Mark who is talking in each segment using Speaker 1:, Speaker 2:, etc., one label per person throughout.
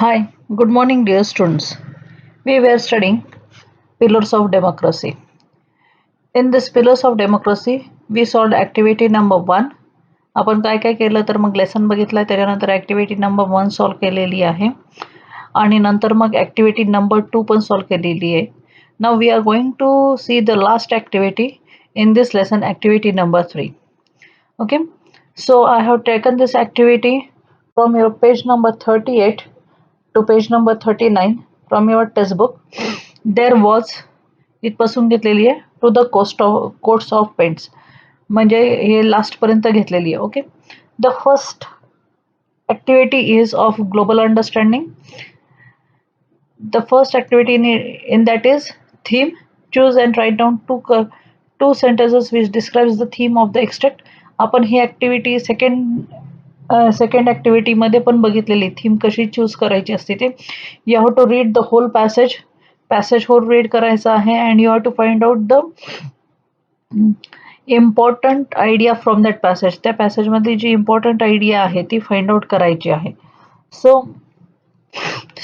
Speaker 1: Hi, good morning, dear students. We were studying Pillars of Democracy. In this Pillars of Democracy, we solved activity number 1. आपण काय काय केलं तर मग lesson बघितलं त्याच्यानंतर ॲक्टिव्हिटी नंबर 1 सॉल्व केलेली आहे आणि नंतर मग ॲक्टिव्हिटी नंबर 2 पण सॉल्व केलेली आहे. Now we are going to see the last activity in this lesson, activity number 3. Okay, so I have taken this activity from your page number 38 to page number 39 from your textbook. There was इथपासून घेतलेली आहे to the coats of paints, म्हणजे हे last पर्यंत घेतलेली आहे. Okay, the first activity is of global understanding. The first activity in that is theme. Choose and write down two sentences which describes the theme of the extract. आपण ही activity second ॲक्टिव्हिटीमध्ये पण बघितलेली, theme कशी choose करायची असते ते. You have to read the whole passage whole read करायचं आहे and you have to find out the important idea from that passage. त्या पॅसेजमधली जी इम्पॉर्टंट आयडिया आहे ती फाइंड आउट करायची आहे. सो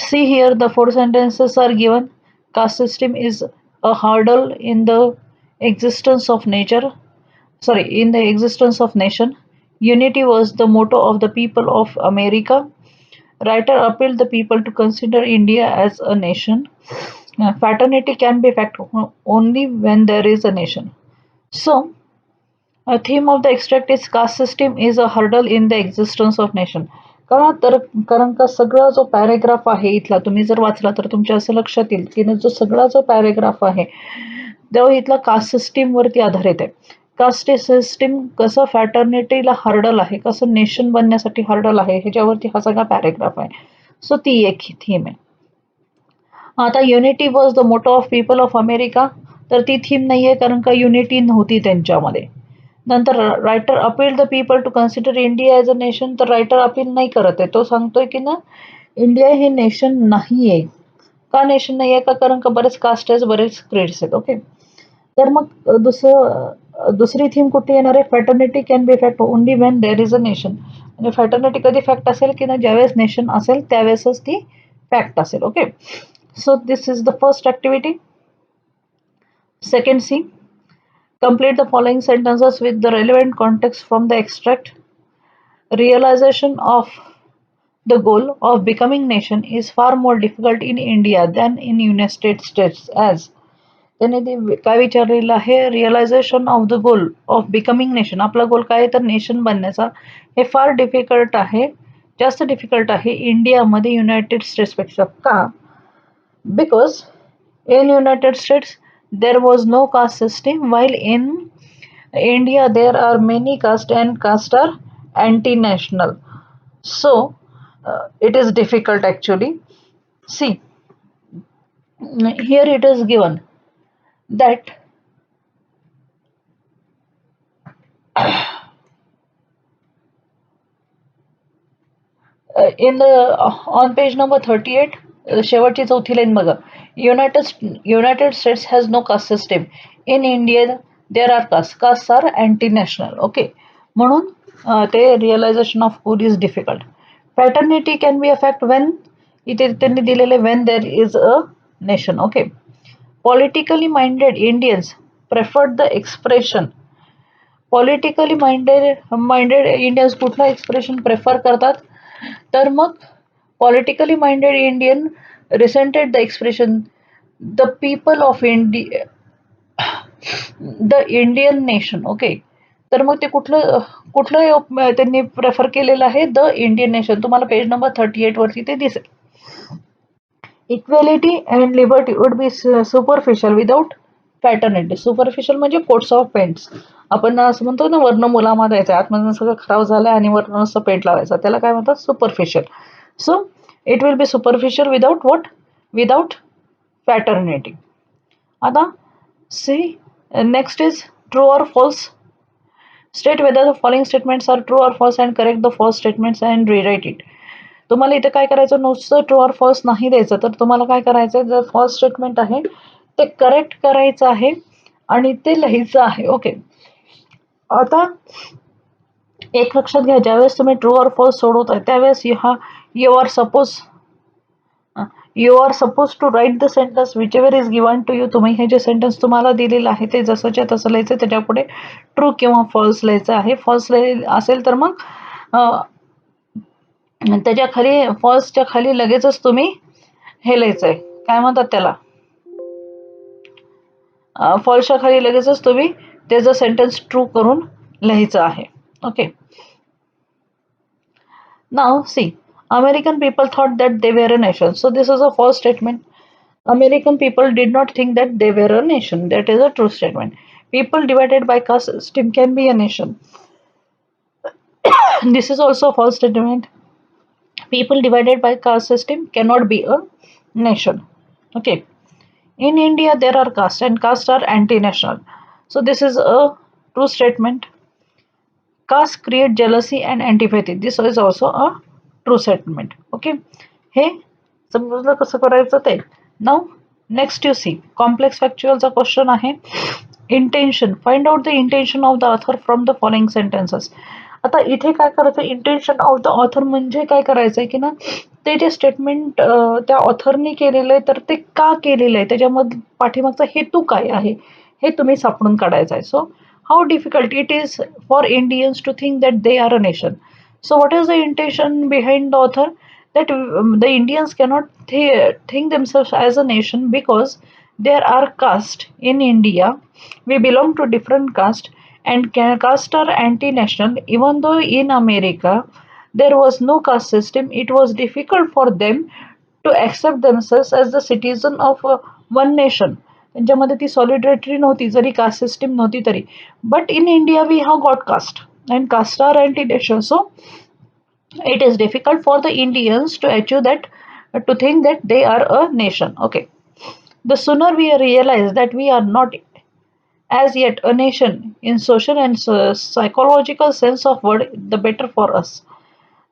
Speaker 1: see here, the four sentences are given. Caste system is a hurdle in the existence of in the existence of nation. Unity was the motto of the people of America. Writer appealed the people to consider India as a nation. Fraternity can be fact only when there is a nation. So, a theme of the extract is caste system is a hurdle in the existence of nation. कारण का सगळा जो paragraph आहे इथला तुम्ही जर वाचला तर तुमच्या असं लक्षात येईल की जो सगळा जो पॅरेग्राफ आहे तो इथला कास्ट सिस्टीम वरती आधारित आहे. कास्ट सिस्टीम कसं फॅटर्निटीला हर्डल आहे, कसं नेशन बनण्यासाठी हर्डल आहे, ह्याच्यावरती हा सगळा पॅरेग्राफ आहे. सो ती एक थीम आहे. आता unity was the motto of people of America, तर ती थीम नाही आहे कारण का युनिटी नव्हती त्यांच्यामध्ये. नंतर writer appeal the people to consider India as a nation, तर रायटर अपील नाही करत आहे, तो सांगतोय की ना इंडिया हे नेशन नाही आहे. का नेशन नाही आहे? का कारण का बरेच कास्ट आहेत, बरेच क्रेड्स आहेत. ओके, तर मग दुसरी थीम कुठे येणार आहे? Fraternity can be fact only when there is a nation. म्हणजे फॅटर्निटी कधी फॅक्ट असेल की ना ज्यावेळेस नेशन असेल त्यावेळेसच ती फॅक्ट असेल. Okay, so this is the first activity. Second C, complete the following sentences with the relevant context from the extract. Realization of the goal of becoming nation is far more difficult in India than in United States as. त्याने ते काय विचारलेलं आहे? Realisation of the goal of becoming nation. आपला goal काय आहे तर nation बनण्याचा. हे फार difficult आहे, जास्त डिफिकल्ट आहे इंडियामध्ये युनायटेड स्टेट्सपेक्षा. का? Because in United States there was no caste system, while in India there are many caste and caste are anti-national. So it is difficult actually. See, here it is given that in the on page number 38 शेवटची चौथी line बघा. United States has no caste system. In India there are caste are anti national. Okay, म्हणून ते realisation of goal is difficult. Paternity can be a fact when, इथे त्यांनी दिलेले when there is a nation. Okay, politically minded Indians preferred the expression. Politically minded Indians कुठला expression prefer करतात? तर मग politically minded Indian resented the expression the people of India, the Indian nation. Okay, तर मग ते कुठलं त्यांनी prefer केलेलं आहे? The Indian nation. तुम्हाला पेज नंबर 38 वरती ते दिसेल. Equality and liberty would be superficial without fraternity. Superficial म्हणजे कोट्स ऑफ पेंट्स. आपण असं म्हणतो ना वर्ण मुलामा द्यायचं, आतमधून सगळं खराब झालं आणि वर्ण असं पेंट लावायचा, त्याला काय म्हणतात? Superficial. So it will be superficial without what? Without fraternity. आता see, next is true or false. State whether the following statements are true or false and correct the false statements and rewrite it. तुम्हाला इथे काय करायचं? नुसतं true or false नाही द्यायचं, तर तुम्हाला काय करायचं? जर फॉल्स स्टेटमेंट आहे ते करेक्ट करायचं आहे आणि ते लिहायचं आहे. ओके, आता एक लक्षात घ्या, ज्यावेळेस तुम्ही ट्रू ऑर फॉल्स सोडवताय त्यावेळेस you are suppose you are suppose to write the sentence whichever is given to you. तुम्ही हे जे सेंटेन्स तुम्हाला दिलेलं आहे ते जसंच्या तसं लिहायचं, त्याच्या पुढे ट्रू किंवा फॉल्स लिहायचं आहे. फॉल्स असेल तर मग त्याच्या खाली, फॉल्सच्या खाली लगेचच तुम्ही हे लिहायचं आहे, काय म्हणतात त्याला, फॉल्सच्या खाली लगेचच तुम्ही त्याचं सेंटेन्स ट्रू करून लिहायचं आहे. Okay. Now see, American people thought that they were a nation. So this is a false statement. American people did not think that they were a nation. That is a true statement. People divided by caste system can be a nation. This is also a false statement. People divided by caste system cannot be a nation. Okay. In India, there are castes and castes are anti-national. So this is a true statement. Castes create jealousy and antipathy. This is also a true statement. Okay. हे समजलं कसं करायचं ते. Now next you see complex factual चा question आहे. Intention, find out the intention of the author from the following sentences. आता इथे काय करायचं, इंटेन्शन ऑफ द ऑथर म्हणजे काय करायचंय की ना, ते जे स्टेटमेंट त्या ऑथरनी केलेलं आहे तर ते का केलेलं आहे, त्याच्यामध्ये पाठीमागचा हेतू काय आहे हे तुम्ही सापडून काढायचं आहे. सो how difficult it is for Indians to think that they are a nation. So, what is the intention behind the author? That the Indians cannot think themselves as a nation because there are castes in India. We belong to different castes, and castes are anti-national. Even though in America there was no caste system, it was difficult for them to accept themselves as the citizen of one nation. त्यांच्यामध्ये ती solidarity नव्हती, जरी cast system नव्हती तरी. But in India we have got caste and caste are anti nation. So it is difficult for the Indians to achieve that, to think that they are a nation. Okay. The sooner we realize that we are not as yet a nation in social and psychological sense of word, the better for us.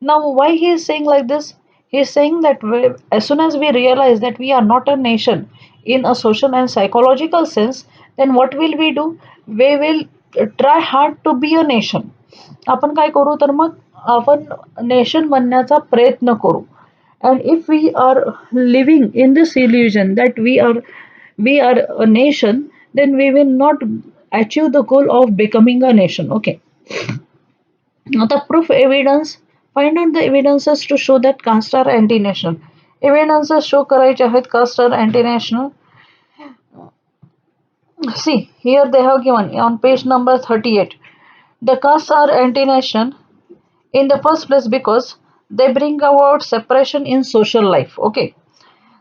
Speaker 1: Now, why he is saying like this? He is saying that as soon as we realize that we are not a nation in a social and psychological sense, then what will we do? We will try hard to be a nation. आपण काय करू तर मग आपण nation बनण्याचा प्रयत्न करू. And if we are living in this illusion that we are a nation, then we will not achieve the goal of becoming a nation. Okay. Now the proof evidence, find out the evidences to show that caste are anti-national. Evidences show करायचे आहेत caste are anti-national. See, here they have given on page number 38. The castes are anti-national in the first place because they bring about separation in social life. Okay.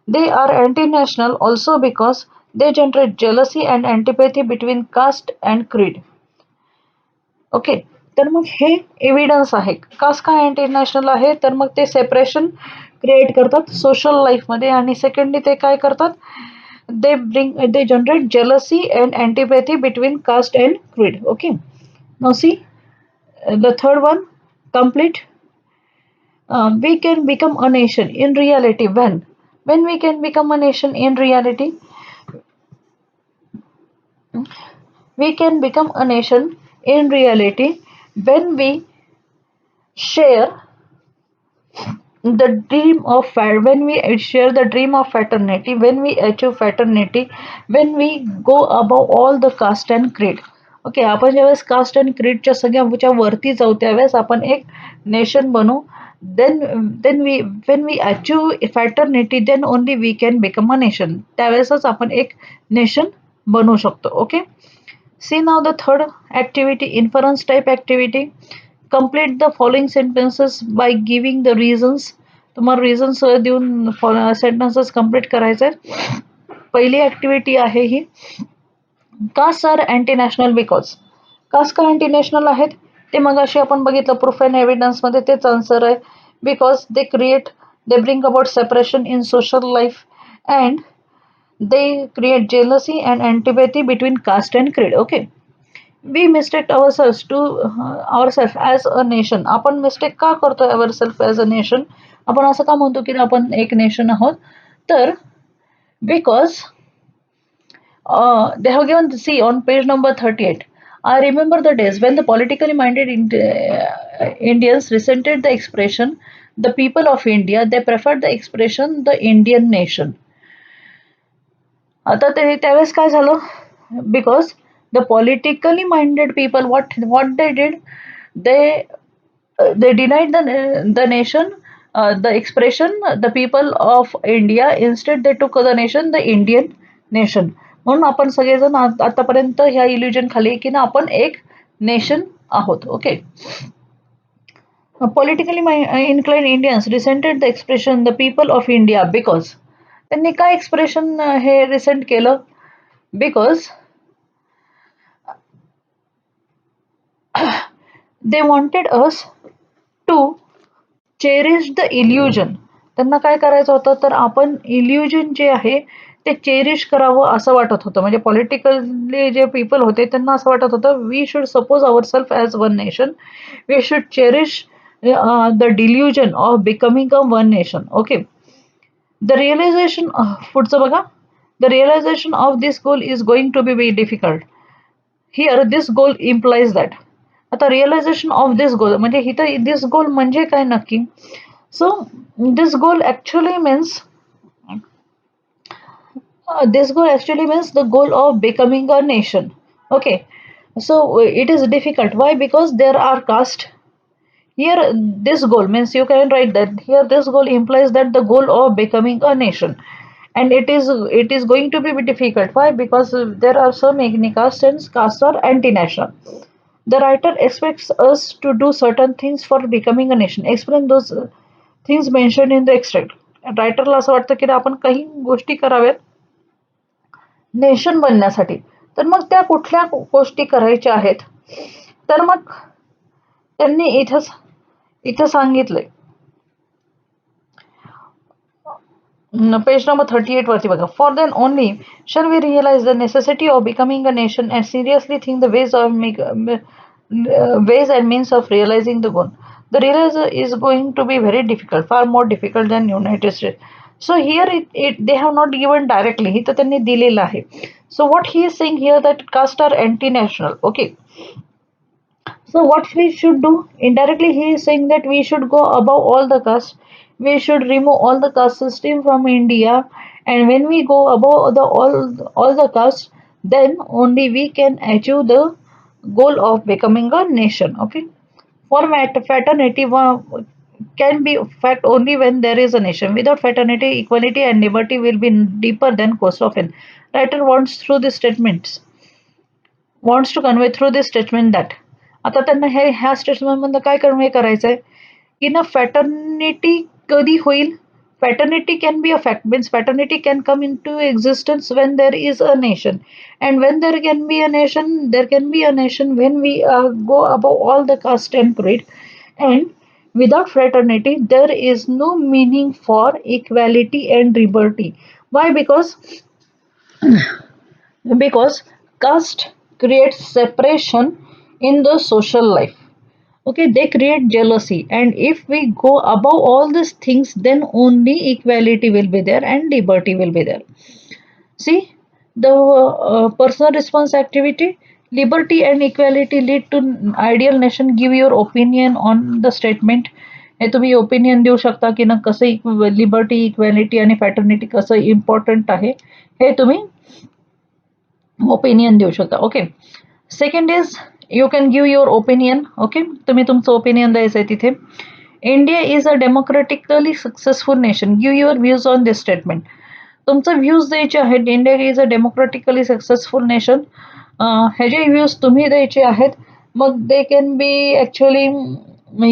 Speaker 1: They are anti-national also because they generate jealousy and antipathy between caste and creed. Okay. तर मग हे evidence आहे. Cast काय international आहे, तर मग ते separation create करतात social लाईफमध्ये. आणि सेकंडली ते काय करतात, they generate jealousy and antipathy between caste and creed. Okay. Now see the third one complete. We can become a nation in reality when we can become a nation in reality. We can become a nation in reality when we share the dream of when we share the dream of fraternity, when we achieve fraternity, when we go above all the caste and creed. Okay. आपण ज्यावेळेस caste and क्रीडच्या सगळ्याच्या वरती जाऊ त्यावेळेस आपण एक nation बनू. Then when we achieve fraternity then only we can become a nation. त्यावेळेसच आपण एक नेशन बनवू शकतो. Okay. See now the third activity, inference type activity. Complete the following sentences by giving the reasons. तुम्हाला reasons देऊन sentences complete करायचे. पहिली activity आहे ही, caste are anti national because. Caste का अँटी नॅशनल आहेत ते मगाशी आपण बघितलं प्रूफ अँड एव्हिडन्समध्ये, तेच आन्सर आहे. Because they bring about separation in social life and they create jealousy and antipathy between caste and creed. Okay. We mistake ourselves as a nation. आपण mistake का करतो ourselves as a nation? आपण असं का म्हणतो की आपण एक नेशन आहोत, तर because they have given, see on page number 38. I remember the days when the politically minded Indians resented the expression the people of India, they prefer the expression the Indian nation. आता ते त्यावेळेस काय झालं? Because the politically minded people, what they did, they they denied the nation, the expression the people of India. Instead they took the nation the Indian nation. म्हणून आपण सगळेजण आतापर्यंत ह्या इल्युजन खाली आहे की ना आपण एक नेशन आहोत. Okay. Politically inclined Indians resented the expression the people of India because त्यांनी काय एक्सप्रेशन हे रिसेंट केलं? Because they wanted us to cherish the illusion. त्यांना काय करायचं होतं तर आपण इल्युजन जे आहे ते चेरिश करावं असं वाटत होतं. म्हणजे पॉलिटिकली जे पीपल होते त्यांना असं वाटत होतं we should suppose our self as one nation, we should cherish the delusion of becoming a one nation. Okay. The realisation पुढचं बघा. The realisation of this goal is going to be very difficult. Here this goal implies that. आता realisation of this goal म्हणजे इथं this goal म्हणजे काय नक्की? So this goal actually means the goal of becoming a nation. Okay. So it is difficult. Why? Because there are caste. Here this goal means you can write that here this goal implies that the goal of becoming a nation, and it is going to be difficult. Why? Because there are so many castes and castes are anti-national. The writer expects us to do certain things for becoming a nation. Explain those things mentioned in the extract. रायटरला असं वाटतं की आपण काही गोष्टी कराव्यात nation बनण्यासाठी. तर मग त्या कुठल्या गोष्टी करायच्या आहेत? तर मग त्यांनी इथं सांगितलंय. पेज नंबर 38 वरती बघा. For then only shall we realise the necessity of becoming a nation and seriously think the ways and means of realizing the goal. The realizer is going to be very difficult, far more difficult than United States. So here they have not given directly. हे तर त्यांनी दिलेलं आहे. So what he is saying here that caste are anti-national. Okay. So what we should do? Indirectly he is saying that we should go above all the caste. We should remove all the caste system from India. And when we go above all the caste, then only we can achieve the goal of becoming a nation. Okay. For fraternity can be fact only when there is a nation. Without fraternity, equality and liberty will be deeper than cost of it. Writer wants to convey through this statement that आता त्यांना ह्या स्टेटमेंटमधनं काय convey करायचं आहे की ना fraternity कधी होईल. Fraternity can be a fact, means fraternity can come into existence when there is a nation, and when there can be a nation, there can be a nation when we go above all the caste and creed. And without fraternity there is no meaning for equality and liberty. Why? Because caste creates separation in the social life. Okay, they create jealousy, and if we go above all these things then only equality will be there and liberty will be there. See, the personal response activity, liberty and equality lead to ideal nation. Give your opinion on the statement. हे तुम्ही opinion देऊ शकता की ना कसं liberty equality आणि fraternity कसं important आहे हे तुम्ही ओपिनियन देऊ शकता. Okay. Second is you can give your opinion. Okay, तुम्ही तुमचं ओपिनियन द्यायचं आहे तिथे. India is a democratically successful nation. Give your views on this statement. तुमचं व्ह्यूज द्यायचे आहेत. India is a democratically successful nation. ह्याचे व्ह्यूज तुम्ही द्यायचे आहेत. मग they can be actually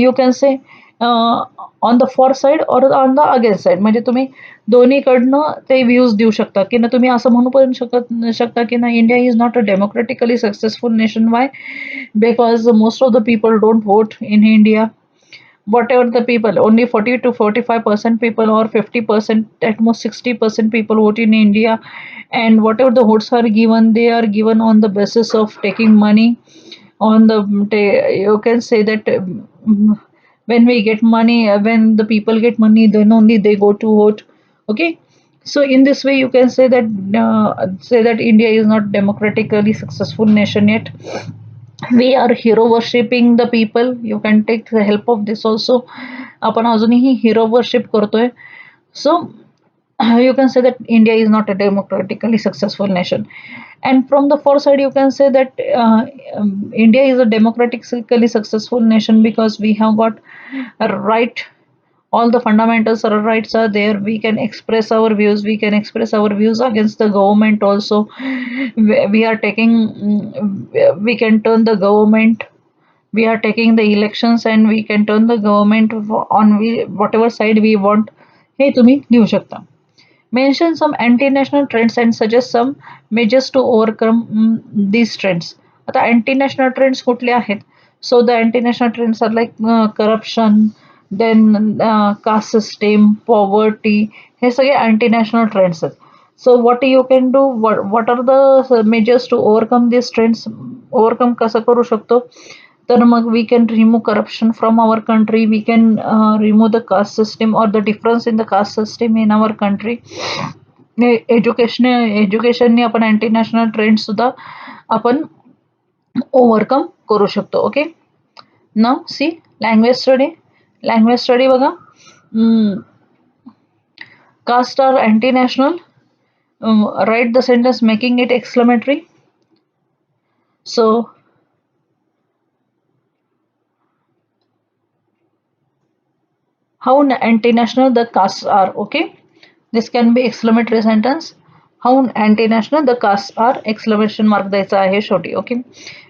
Speaker 1: you can say on the for side or on the against side. म्हणजे तुम्ही दोन्हीकडनं ते व्ह्यूज देऊ शकता की ना तुम्ही असं म्हणू पण शकता की ना India is not a democratically successful nation. Y? Because most of the people don't vote in India. Whatever the people, only 40 to 45% people or 50%, at most 60% people vote in India. And whatever the votes are given, they are given on the basis of taking money on the, you can say that when we get money, when the people get money, then only they go to vote. Okay. So in this way you can say that India is not democratically successful nation yet. We are hero worshipping the people. You can take the help of this also. आपण अजूनही hero worship करतोय. सो you can say that India is not a democratically successful nation. And from the first side, you can say that India is a democratically successful nation because we have got a right. All the fundamentals or rights are there. We can express our views. We can express our views against the government also. We are taking, we can turn the government. We are taking the elections and we can turn the government on whatever side we want. हे तुम्ही लिहू शकता. Mention some anti-national trends and suggest some measures to overcome these trends. आता anti-national trends कुठले आहेत? So the anti-national trends are like corruption, then caste system, poverty. हे सगळे anti-national trends आहेत. So what you can do? What are the measures to overcome these trends? Overcome कसं करू शकतो? तर मग we can remove corruption from our country. We can remove the caste system or the difference in the caste system in our country. एज्युकेशनने आपण anti national trend सुद्धा आपण overcome करू शकतो. Okay, now see language study. Language study बघा, caste are anti national. Write the sentence making it exclamatory. So how anti-national the castes are. Okay, this can be exclamatory sentence. How anti-national the castes are, exclamation mark द्यायचा आहे शेवटी. Okay,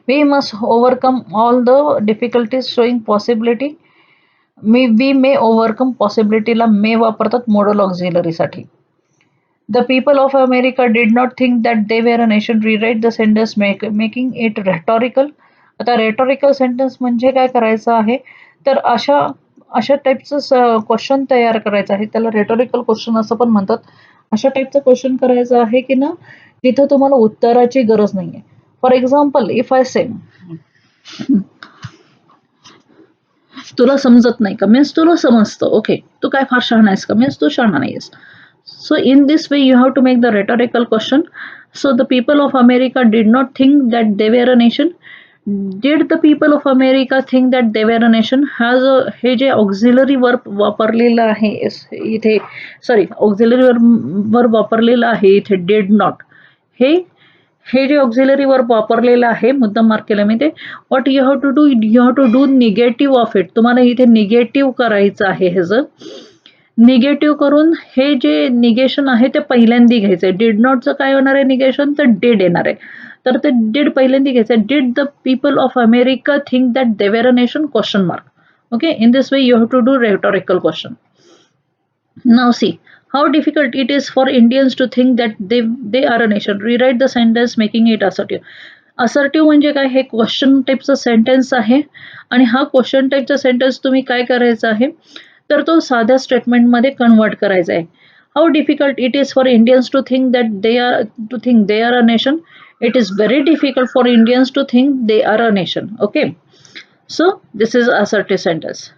Speaker 1: we must overcome all the difficulties showing possibility. we may overcome possibility La may वापरतात modal auxiliary साठी. The people of America did not think that they were a nation. Rewrite the sentence making it rhetorical. आता rhetorical sentence म्हणजे काय करायचं आहे, तर अशा टाईपचं क्वेश्चन तयार करायचं आहे. त्याला रेटॉरिकल क्वेश्चन असं पण म्हणतात. अशा टाईपचं क्वेश्चन करायचं आहे की ना तिथं तुम्हाला उत्तराची गरज नाहीये. फॉर एक्झाम्पल, इफ आय से तुला समजत नाही का, मीन्स तुला समजतं. ओके, तू काय फार शहाणा आहेस का, मीन्स तू शहाणा नाहीयेस. So in this way you have to make the rhetorical question. So the people of America did not think that they were a nation. Did the people of America think that they were a nation? हे जे auxiliary verb वापरलेलं आहे इथे, sorry auxiliary verb वापरलेलं आहे इथे did not. हे जे ऑक्झिलरी वर्ब वापरलेलं आहे, मुद्दाम मार्क केलं मी ते. What you have to do, you have to do negative of it. तुम्हाला इथे निगेटिव्ह करायचं आहे. ह्याचं निगेटिव्ह करून हे जे निगेशन आहे ते पहिल्यांदा घ्यायचंय. डिड नॉटचं काय होणार आहे निगेशन, तर डिड येणार आहे. तर ते डिड पहिल्यांदा घ्यायचं. Did the people of America think that they were a nation, question mark. Okay, in this way you have to do rhetorical question. Now see how difficult it is for Indians to think that they are a nation. Rewrite the sentence making it assertive. Assertive म्हणजे काय, हे question टाईपचं sentence आहे आणि हा question टाईपचा sentence तुम्ही काय करायचं आहे, तर तो साध्या स्टेटमेंटमध्ये कन्वर्ट करायचा आहे. How difficult it is for Indians to think that they are a nation. It is very difficult for Indians to think they are a nation. Okay, so this is assertive sentence.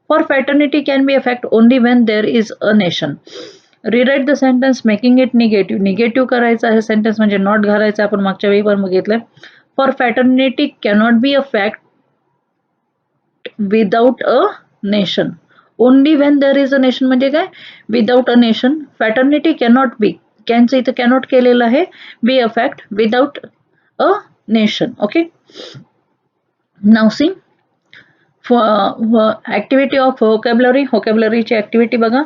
Speaker 1: For fraternity can be a fact only when there is a nation. Rewrite the sentence making it negative. Negative करायचं आहे sentence म्हणजे not घालायचं, आपण मागच्या वेळी पण बघितलं. For fraternity cannot be a fact without a nation. Only when there is a nation म्हणजे काय, without a nation. Fraternity cannot be, कॅनचं इथं कॅनॉट केलेलं आहे, be a fact without a nation. Okay, now see activity of vocabulary. व्होकॅब्युलरीची activity बघा.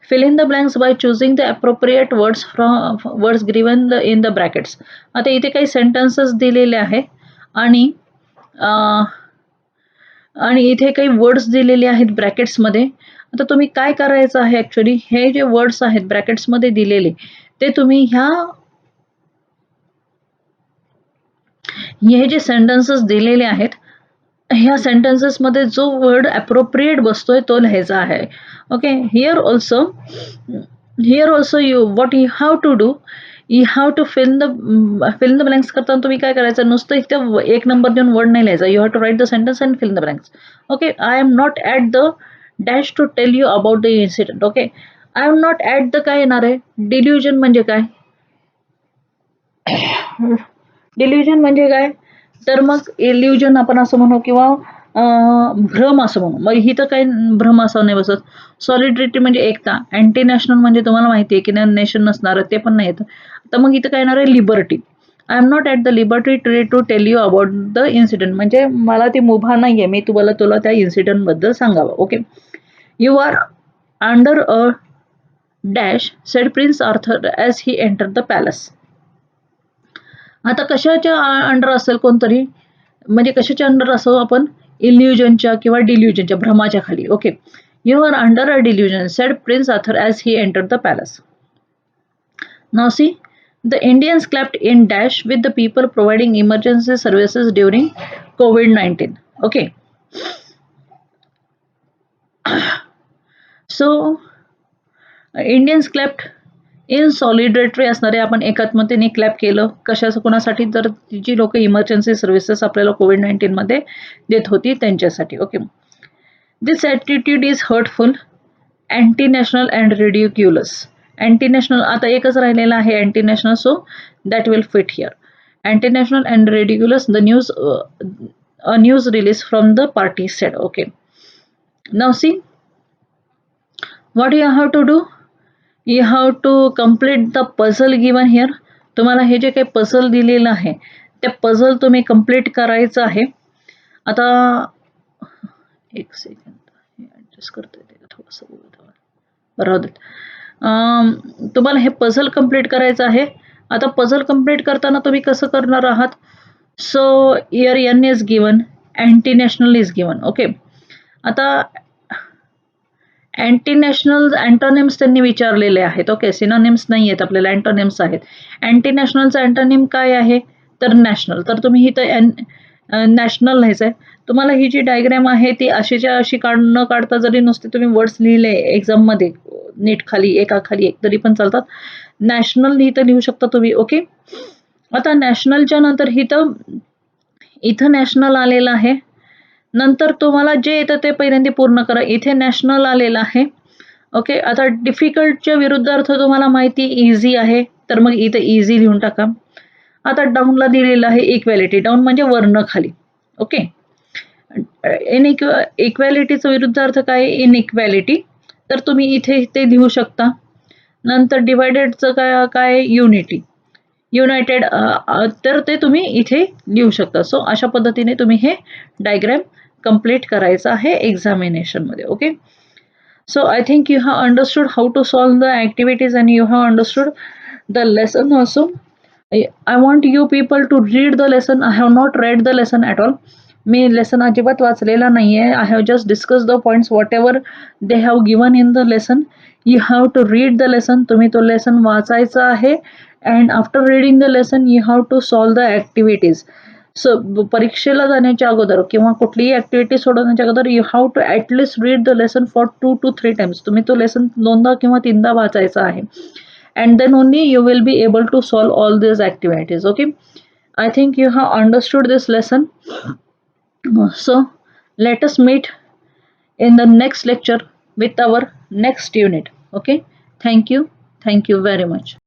Speaker 1: Fill in the blanks by choosing the appropriate words given in the brackets. आता इथे काही sentences दिलेले आहे आणि इथे काही वर्ड्स दिलेले आहेत ब्रॅकेट्समध्ये. आता तुम्ही काय करायचं आहे, ॲक्च्युली हे जे वर्ड्स आहेत ब्रॅकेट्समध्ये दिलेले ते तुम्ही हे जे सेंटेन्सेस दिलेले आहेत ह्या सेंटेन्सेसमध्ये जो वर्ड ॲप्रोप्रिएट बसतोय तो लिहायचा आहे. Okay, here also you what you have to do, you have to fill the blanks करताना तुम्ही काय करायचं, नुसतं इथं एक नंबर देऊन वर्ड नाही लिहायचा. You have to write the sentence and fill the blanks. Okay, I am not at the dash to tell you about the incident. Okay, I am not at the काय येणार आहे, delusion म्हणजे काय, delusion म्हणजे काय, तर मग illusion आपण असं म्हणू किंवा भ्रम असं म्हणू. मग ही तर काही भ्रम असं नाही बसत. सॉलिडरिटी म्हणजे एकता. अँटी नॅशनल म्हणजे तुम्हाला माहिती आहे की नेशन नसणार ते पण नाही येतं. तर मग इथं काय येणार आहे liberty. I am not at the liberty to tell you about the incident. म्हणजे मला ती मुभा नाही आहे मी तुला त्या इन्सिडेंटबद्दल सांगावं. Okay. You are under a dash said prince Arthur as he enter the palace. आता कशाच्या अंडर असेल कोणतरी, म्हणजे कशाच्या अंडर असो आपण, इल्युजनच्या किंवा डिल्युजनच्या भ्रमाच्या खाली. Okay. You are under a delusion said prince Arthur as he enter the palace. Now see the Indians clapped in dash with the people providing emergency services during COVID-19. Okay. So Indians clapped in solidarity असणारे आपण एकात्मतेने clap केलं. कशाचं कोणासाठी, तर जी लोक emergency services आपल्याला COVID-19 मध्ये देत होती त्यांच्यासाठी. Okay. This attitude is hurtful, anti national and ridiculous. Anti national आता एकच राहिलेलं आहे anti national, so that will fit here. Anti national and ridiculous the news release from the party said. Okay. Now see what you have to do. You have to complete the puzzle given here. तुम्हाला हे जे काही puzzle दिलेलं आहे ते puzzle तुम्ही complete करायचं आहे. आता एक सेकंड ॲडजस्ट करते ते थोडंसं बरोबर. तुम्हाला हे पझल कम्प्लीट करायचं आहे. आता पझल कम्प्लीट करताना तुम्ही कसं करणार आहात. So here N is given, anti national is given. Okay. आता अँटी नॅशनल अँटोनिम्स त्यांनी विचारलेले आहेत. ओके. सिनोनिम्स नाही आहेत आपल्याला, अँटोनिम्स आहेत. अँटी नॅशनलचं अँटोनिम काय आहे तर नॅशनल. तर तुम्ही इथं नॅशनल लिहायचं आहे. तुम्हाला ही जी डायग्रॅम आहे ती अशीच्या अशी न काढता जरी नुसते तुम्ही वर्ड्स लिहिले एक्झाममध्ये नीट खाली एकाखाली एक तरी पण चालतात. नॅशनल इथं लिहू शकता तुम्ही. ओके. आता नॅशनलच्या नंतर इथं नॅशनल आलेलं आहे. नंतर तुम्हाला जे येतं ते पहिल्यांदा पूर्ण करा. इथे नॅशनल आलेलं आहे. ओके. आता डिफिकल्टच्या विरुद्धार्थ तुम्हाला माहिती इझी आहे, तर मग इथे इझी लिहून टाका. आता डाऊनला दिलेलं आहे इक्वॅलिटी. डाऊन म्हणजे वर्ण खाली. ओके. इक्वॅलिटीचा विरुद्धार्थ काय, इनइक्वॅलिटी. तर तुम्ही इथे ते लिहू शकता. नंतर डिवायडेडचं काय युनिटी, युनायटेड, तर ते तुम्ही इथे लिहू शकता. सो अशा पद्धतीने तुम्ही हे डायग्रॅम कंप्लीट करायचं आहे एक्झामिनेशनमध्ये. Okay. So I think you have understood how to solve the activities and you have understood the lesson also. I want you people to read the lesson. I have not read the lesson at all. मी lesson अजिबात वाचलेला नाही आहे. I have just discuss the points whatever they have given in the lesson. You have to read the lesson. तुम्ही तो lesson वाचायचा आहे. And after reading the lesson you have to solve the activities. So परीक्षेला जाण्याच्या अगोदर किंवा कुठलीही activity सोडवण्याच्या अगोदर you have to at least read the lesson for 2 to 3 times. तुम्ही तो लेसन 2दा किंवा 3दा वाचायचा आहे. And then only you will be able to solve all these activities. Okay. I think you have understood this lesson. So let us meet in the next lecture with our next unit. Okay. Thank you very much.